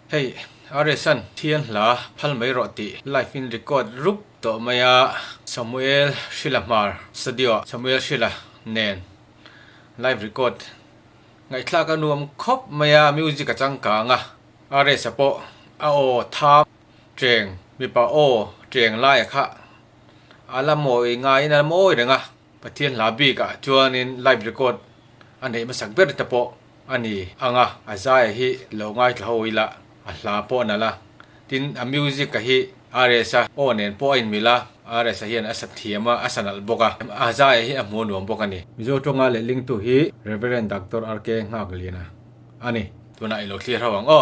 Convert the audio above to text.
Hey, Aresan, Thiên là phal mấy rồi thì live in record rúp tổ maya Samuel Shilamar studio Samuel Shila nen live record ngày khác cái nuông khop maya music cái trang cả nga Aresapo ao tham treng mi pa o treng lai kha alamoi ngai na moi nga pathian labi ka chuanin live record ani masak ber tapo ani anga azai hi longai thlaoila Lalpa nala tin a music ka hi Rsa onen point mila Rsa hian asat thiama asanal boka azai hi amunuam boka ni mizo tonga le link to hi Reverend Dr. RK ngaglina ani tuna ilo clear hawang o